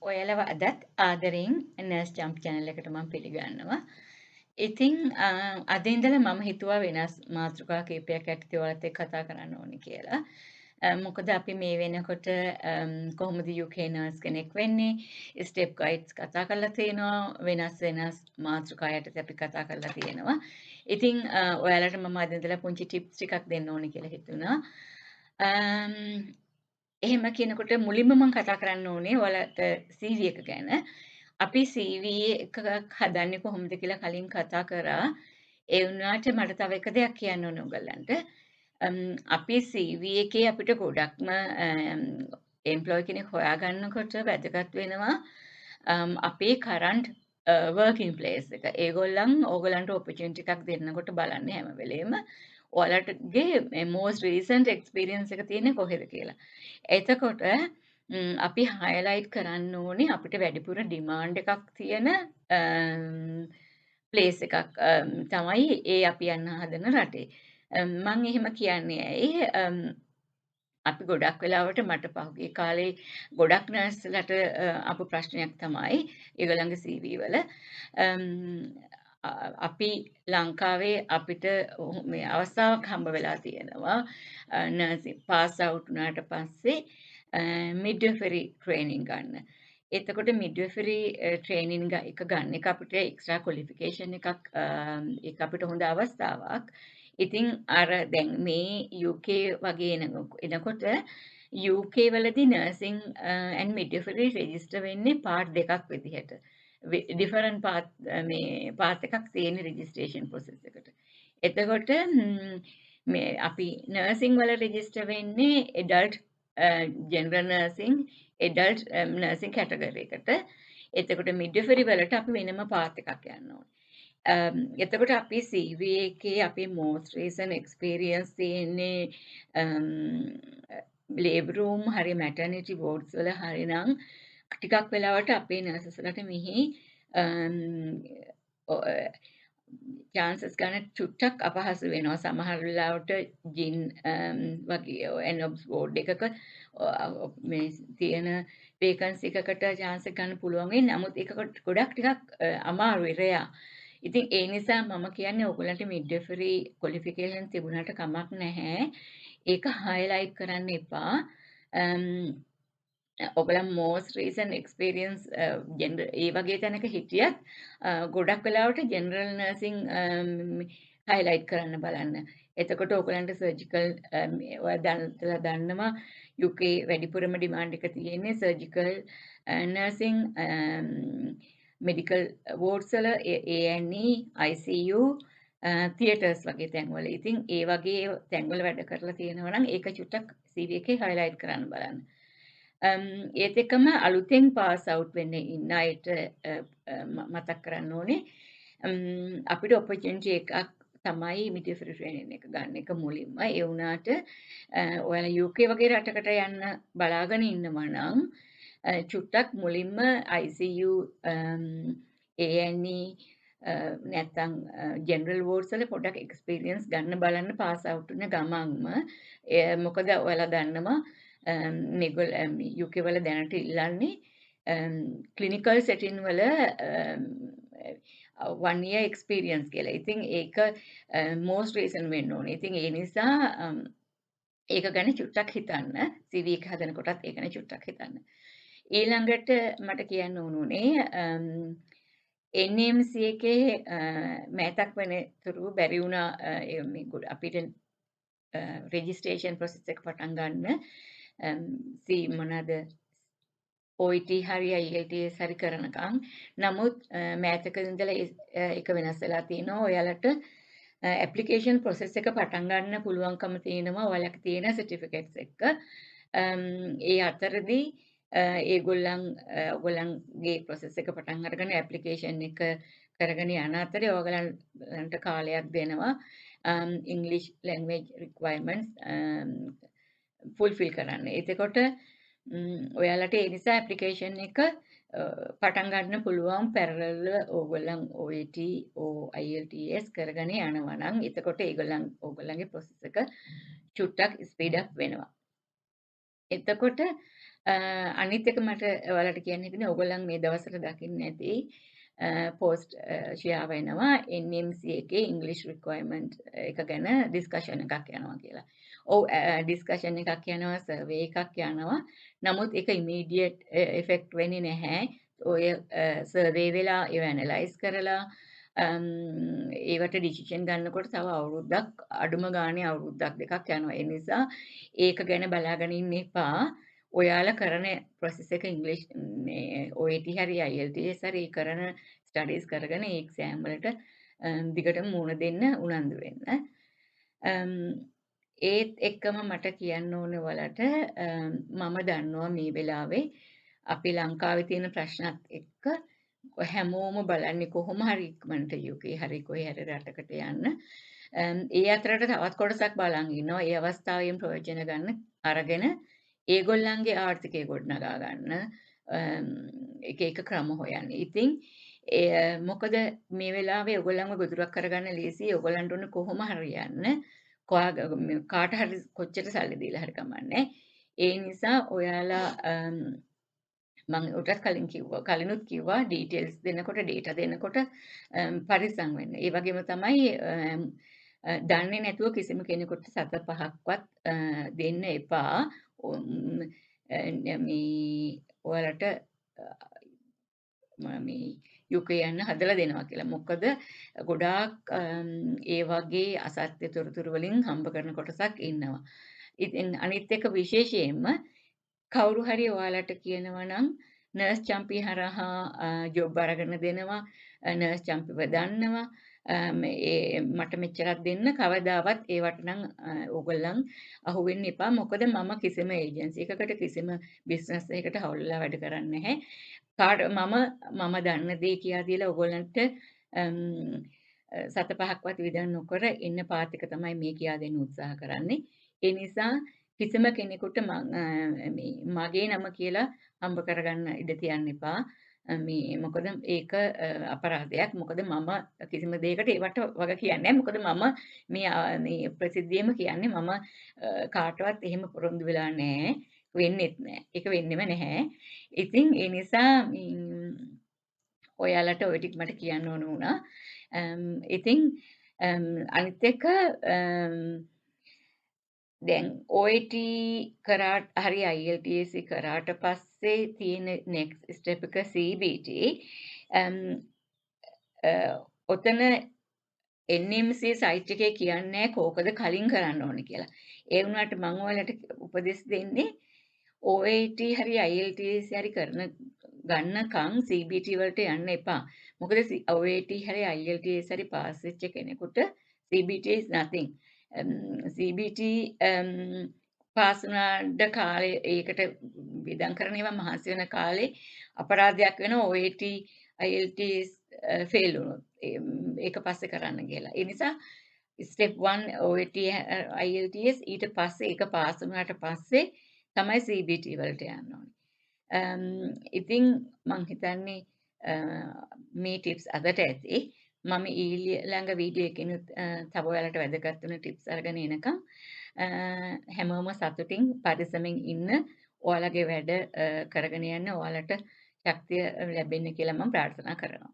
ඔයාලව අදත් ආදරෙන් nurse චම්ප් channel එකට මම පිළිගන්නවා. ඉතින් අද ඉඳලා මම හිතුවා වෙනස් මාතෘකා කීපයක් යටතේ ඔයාලත් එක්ක කතා කරන්න ඕනේ කියලා. මොකද අපි මේ වෙනකොට කොහොමද UK නර්ස් කෙනෙක් වෙන්නේ? ස්ටෙප් ගයිඩ්ස් කතා කරලා තියෙනවා. වෙනස් වෙනස් මාතෘකා යටතේ අපි කතා කරලා තියෙනවා. ඉතින් ඔයාලට මම අද ඉඳලා පුංචි ටිප්ස් ටිකක් දෙන්න ඕනේ කියලා හිතුණා. එහෙම කියනකොට මුලින්ම මම කතා කරන්න ඕනේ ඔයාලට CV එක ගැන. අපි CV එකක් හදන්නේ කොහොමද කියලා කලින් කතා කරා. ඒ වුණාට මට තව එක දෙයක් කියන්න ඕනේ ඔයගලන්ට. අපි CV එකේ අපිට ගොඩක්ම එම්ප්ලොයි කෙනෙක් හොයාගන්නකොට වැදගත් වෙනවා අපේ කරන්ට් වර්කින් ප්ලේස් එක. ඒගොල්ලන් ඕගලන්ට ඔපචුනිටි එකක් දෙන්නකොට බලන්නේ හැම වෙලේම ඔයාලටගේ මේ most recent experience එක තියෙන්නේ කොහෙද කියලා. එතකොට අපි highlight කරන්න ඕනේ අපිට වැඩිපුර demand එකක් තියෙන ප්ලේස් එකක් තමයි ඒ අපි යන්න හදන රටේ. මම එහෙම කියන්නේ ඇයි? අපි ගොඩක් වෙලාවට මට පහුගිය කාලේ ගොඩක් නර්ස්ලාට ආපු ප්‍රශ්නයක් තමයි ඒගොල්ලන්ගේ CV වල අපි ලංකාවේ අපිට මේ අවස්ථාවක් හම්බ වෙලා තියෙනවා නර්සින් පාස් අවුට් වුණාට පස්සේ මිඩ්විෆරි ට්‍රේනින් ගන්න. එතකොට මිඩ්විෆරි ට්‍රේනින් එක ගන්න එක අපිට එක්ස්ට්‍රා ක්වොලිෆිකේෂන් එකක් ඒක අපිට හොඳ අවස්ථාවක්. ඉතින් අර දැන් මේ UK වගේ එනකොට UK වලදී නර්සිං ඇන්ඩ් මිඩ්විෆරි රෙජිස්ටර් වෙන්නේ පාර්ට් දෙකක් විදිහට. ඩිෆරන්ට් පාත් එකක් තියෙන රෙජිස්ට්‍රේෂන් ප්‍රොසෙස් එකට. එතකොට මේ අපි නර්සිං වල රෙජිස්ටර් වෙන්නේ එඩල්ට් ජෙනරල් නර්සිං එඩල්ට් නර්සිං කැටගරි එකට. එතකොට මිඩ්විෆරි වලට අපි වෙනම පාත් එකක් යන්න ඕනේ. එතකොට අපි CV එකේ අපේ most recent experience තියෙන්නේ ලේබර් රූම් හරි මැටර්නිටි වෝඩ්ස් වල හරිනම් ටිකක් වෙලාවට අපේ නර්සස්ලාට මෙහි චාන්සස් ගන්න චුට්ටක් අපහසු වෙනවා. සමහර වෙලාවට ජින් වගේ එනොබ්ස් බෝඩ් එකක මේ තියෙන වේකන්සි එකකට chance එක ගන්න පුළුවන් වෙයි. නමුත් ඒක ගොඩක් ටිකක් අමාරුයි රෙයා. ඉතින් ඒ නිසා මම කියන්නේ ඔයගලන්ට මිඩ්විෆරි ක්වොලිෆිකේෂන් තිබුණාට කමක් නැහැ. ඒක highlight කරන්න එපා. ඔයගලන් most recent experience ඒ වගේ තැනක හිටියත් ගොඩක් වෙලාවට ජෙනරල් නර්සිං highlight කරන්න බලන්න. එතකොට ඔයගලන්ට සර්ජිකල් ඔයා දන්නවා UK වැඩිපුරම ඩිමාන්ඩ් එක තියෙන්නේ සර්ජිකල් නර්සිං මෙඩිකල් වෝඩ්ස් වල A&E ICU තියටර්ස් වගේ තැන්වල. ඉතින් ඒ වගේ තැන්වල වැඩ කරලා තියෙනවා නම් ඒක චුට්ටක් CV එකේ highlight කරන්න බලන්න. ඒත් එක්කම අලුතෙන් පාස් අවුට් වෙන්න ඉන්න අයට මතක් කරන්න ඕනේ අපිට ඔපචුනිටි එකක් තමයි මිඩ්විෆරි ට්‍රේනින් එක ගන්න එක මුලින්ම. ඒ වුණාට ඔයාලා UK වගේ රටකට යන්න බලාගෙන ඉන්නවා නම් චුට්ටක් මුලින්ම ICU A&E නැත්තම් ජෙනරල් වෝඩ්ස් වල පොඩක් එක්ස්පීරියන්ස් ගන්න බලන්න පාස් අවුට් වෙන ගමන්ම මොකද ඔයාලා දන්නවා මේගොල්ල UK වල දැනට ඉල්ලන්නේ ක්ලිනිකල් සෙටින් වල 1 year experience කියලා. ඉතින් ඒක most recent වෙන්න ඕනේ. ඉතින් ඒ නිසා ඒක ගැන චුට්ටක් හිතන්න. CV එක හදනකොටත් ඒක ගැන චුට්ටක් හිතන්න. ඊළඟට මට කියන්න ඕනුනේ NMC එකේ මෑතක් වෙනතුරු බැරි වුණා අපිට රෙජිස්ට්‍රේෂන් ප්‍රොසෙස් එක පටන් ගන්න මොනවාද OET හරි IELTS හරි කරනකම්. නමුත් මෑතක ඉඳලා ඒක වෙනස් වෙලා තිනවා. ඔයාලට ඇප්ලිකේෂන් ප්‍රොසෙස් එක පටන් ගන්න පුළුවන්කම තියෙනවා ඔයාලගේ තියෙන සර්ටිෆිකේට්ස් එක්ක. ඒ අතරදී ඔයගොල්ලන්ගේ ප්‍රොසෙස් එක පටන් අරගෙන ඇප්ලිකේෂන් එක කරගෙන යන අතරේ ඔයගලන්ට කාලයක් දෙනවා English language requirements fulfill කරන්න. එතකොට ඔයාලට ඒ නිසා ඇප්ලිකේෂන් එක පටන් ගන්න පුළුවන් පැරලල්ව ඕගොල්ලන් OET IELTS කරගෙන යනවා නම් එතකොට ඕගොල්ලන්ගේ ප්‍රොසෙස් එක චුට්ටක් ස්පීඩ් අප් වෙනවා. එතකොට අනිත් එක මට ඔයාලට කියන්න හිතුනේ ඕගොල්ලන් මේ දවස්වල දකින්න ඇති පෝස්ට් ෂෙයා වෙනවා NMC එකේ ඉංග්‍රීසි රික්වයර්මන්ට් එක ගැන ඩිස්කෂන් එකක් යනවා කියලා. ඔව් ඩිස්කෂන් එකක් යනවා සර්වේ එකක් යනවා. නමුත් ඒක ඉමීඩියට් ඉෆෙක්ට් වෙන්නේ නැහැ. ඔය සර්වේ වෙලා ඒව ඇනලයිස් කරලා ඒවට ඩිසිෂන් ගන්නකොට තව අවුරුද්දක් අඩුම ගානේ අවුරුද්දක් දෙකක් යනවා. ඒ නිසා ඒක ගැන බලාගෙන ඉන්න එපා. ඔයාලා කරන ප්‍රොසෙස් එක ඉංග්‍රීසි මේ OAT හරි IELTS හරි කරන ස්ටඩීස් කරගෙන ඒ එක්සෑම් වලට දිගටම මුහුණ දෙන්න උනන්දු වෙන්න. ඒත් එක්කම මට කියන්න ඕනේ ඔයාලට මම දන්නවා මේ වෙලාවේ අපි ලංකාවේ තියෙන ප්‍රශ්නත් එක්ක හැමෝම බලන්නේ කොහොම හරි ඉක්මනට UK හරි කොහේ හරි රටකට යන්න. ඒ අතරට තවත් කොටසක් බලන් ඉන්නවා. ඒ අවස්ථාවෙන් ප්‍රයෝජන ගන්න අරගෙන ඒගොල්ලන්ගේ ආර්ථිකය ගොඩනගා ගන්න එක එක ක්‍රම හොයන්න. ඉතින් මොකද මේ වෙලාවේ ඔයගොල්ලන්ව ගොදුරක් කරගන්න ලේසියි. ඔයගොල්ලන්ට ඕන කොහොම හරි යන්න. කාට හරි කොච්චර සල්ලි දීලා හරි කමන්නේ. ඒ නිසා ඔයාලා මම උටත් කලිනුත් කිව්වා ඩීටේල්ස් දෙනකොට ඩේටා දෙනකොට පරිස්සම් වෙන්න. ඒ වගේම තමයි දන්නේ නැතුව කිසිම කෙනෙකුට සත පහක්වත් දෙන්න එපා. මේ ඔයාලට මේ UK යන්න හදලා දෙනවා කියලා. මොකද ගොඩාක් ඒ වගේ අසත්‍ය තොරතුරු වලින් හම්බ කරන කොටසක් ඉන්නවා. ඉතින් අනිත් එක විශේෂයෙන්ම කවුරු හරි ඔයාලට කියනවා නම් නර්ස් චම්පි හරහා ජොබ් අරගෙන දෙනවා නර්ස් චම්පිව දන්නවා මට මෙච්චරක් දෙන්න කවදාවත් ඒවට නම් ඕගොල්ලන් අහු වෙන්න එපා මොකද මම කිසිම ඒජන්සි එකකට කිසිම බිස්නස් එකකට හවුල්ලා වැඩ කරන්නේ නැහැ මම දන්න දේ කියා දීලා ඕගොල්ලන්ට සත පහක්වත් විදන් නොකර ඉන්න පාත් එක තමයි මේ කියා දෙන්න උත්සාහ කරන්නේ ඒ නිසා කිසිම කෙනෙකුට මගේ නම කියලා හම්බ කරගන්න ඉඩ තියන්න එපා. මේ මොකද ඒක අපරාධයක්. මොකද මම කිසිම දෙයකට ඒවට වග කියන්නේ නැහැ. මොකද මම මේ ප්‍රසිද්ධියම කියන්නේ මම කාටවත් එහෙම පොරොන්දු වෙලා නැහැ. වෙන්නෙත් නැහැ. ඒක වෙන්නෙම නැහැ. ඉතින් ඒ නිසා ඔයාලට ඔය ටික මට කියන්න ඕන වුණා. ඉතින් අනිත් එක දැන් OAT කරාට හරි IELTS කරාට පස්සේ තියෙන next step එක CBT ඔතන NMC සයිට් එකේ කියන්නේ කෝකද කලින් කරන්න ඕනේ කියලා. ඒ වුණාට මම ඔයාලට උපදෙස් දෙන්නේ OAT හරි IELTS හරි ගන්නකම් CBT වලට යන්න එපා. මොකද OAT හරි IELTS හරි පාස් වෙච්ච කෙනෙකුට CBT is nothing. CBT pass වුණාට කාලේ ඒකට වියදම් කරන ඒවා මහන්සි වෙන කාලේ අපරාධයක් වෙනවා OAT IELTS ෆේල් වුණොත් ඒක පස්සේ කරන්න කියලා. ඒ නිසා ස්ටෙප් 1 OAT IELTS ඊට පස්සේ ඒක පාස් වුණාට පස්සේ තමයි CBT වලට යන්න ඕනේ. ඉතින් මං හිතන්නේ මේ ටිප්ස් අදට ඇති. මම ඊළඟ වීඩියෝ එකකිනුත් තව ඔයාලට වැදගත් වෙන ටිප්ස් අරගෙන එනකම් හැමෝම සතුටින් පරිස්සමින් ඉන්න ඔයාලගේ වැඩ කරගෙන යන්න ඔයාලට ශක්තිය ලැබෙන්න කියලා මම ප්‍රාර්ථනා කරනවා.